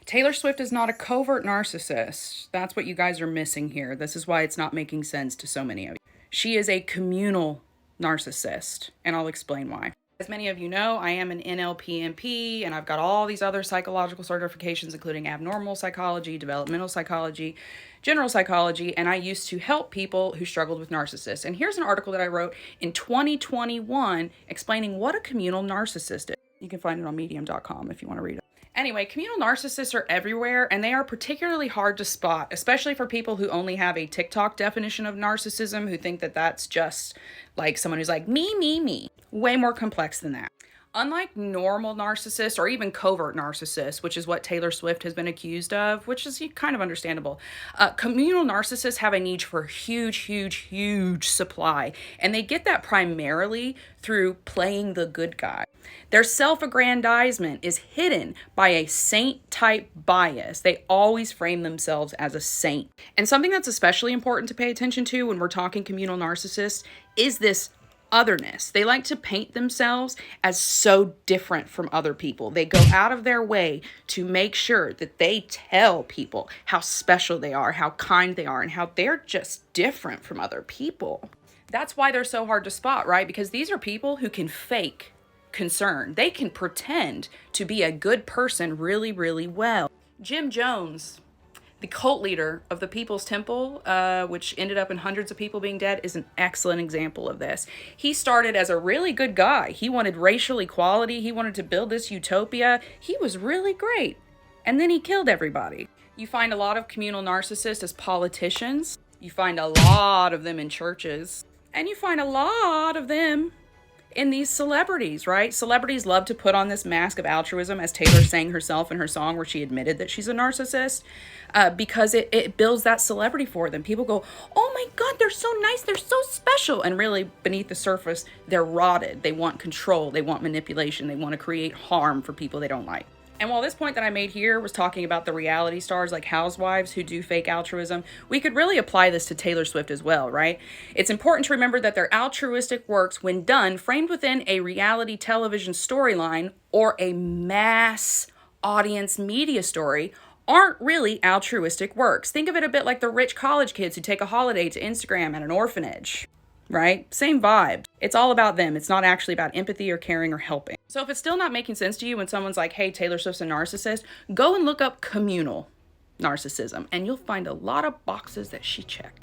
Taylor Swift is not a covert narcissist. That's what you guys are missing here. This is why it's not making sense to so many of you. She is a communal narcissist, and I'll explain why. As many of you know, I am an NLPMP, and I've got all these other psychological certifications, including abnormal psychology, developmental psychology, general psychology, and I used to help people who struggled with narcissists. And here's an article that I wrote in 2021 explaining what a communal narcissist is. You can find it on medium.com if you want to read it. Anyway, communal narcissists are everywhere, and they are particularly hard to spot, especially for people who only have a TikTok definition of narcissism, who think that that's just like someone who's like, me. Way more complex than that. Unlike normal narcissists or even covert narcissists, which is what Taylor Swift has been accused of, which is kind of understandable, communal narcissists have a need for huge supply. And they get that primarily through playing the good guy. Their self-aggrandizement is hidden by a saint-type bias. They always frame themselves as a saint. And something that's especially important to pay attention to when we're talking communal narcissists is this otherness. They like to paint themselves as so different from other people. They go out of their way to make sure that they tell people how special they are, how kind they are, and how they're just different from other people. That's why they're so hard to spot, right? Because these are people who can fake concern. They can pretend to be a good person really well. Jim Jones, the cult leader of the People's Temple, which ended up in hundreds of people being dead, is an excellent example of this. He started as a really good guy. He wanted racial equality. He wanted to build this utopia. He was really great. And then he killed everybody. You find a lot of communal narcissists as politicians. You find a lot of them in churches. And you find a lot of them in these celebrities, right? Celebrities love to put on this mask of altruism, as Taylor sang herself in her song where she admitted that she's a narcissist, because it builds that celebrity for them. People go, oh my God, they're so nice, they're so special. And really, beneath the surface, they're rotted. They want control, they want manipulation, they want to create harm for people they don't like. And while this point that I made here was talking about the reality stars like housewives who do fake altruism, we could really apply this to Taylor Swift as well, right? It's important to remember that their altruistic works, when done, framed within a reality television storyline or a mass audience media story, aren't really altruistic works. Think of it a bit like the rich college kids who take a holiday to Instagram at an orphanage. Right? Same vibe. It's all about them. It's not actually about empathy or caring or helping. So if it's still not making sense to you when someone's like, hey, Taylor Swift's a narcissist, go and look up communal narcissism and you'll find a lot of boxes that she checks.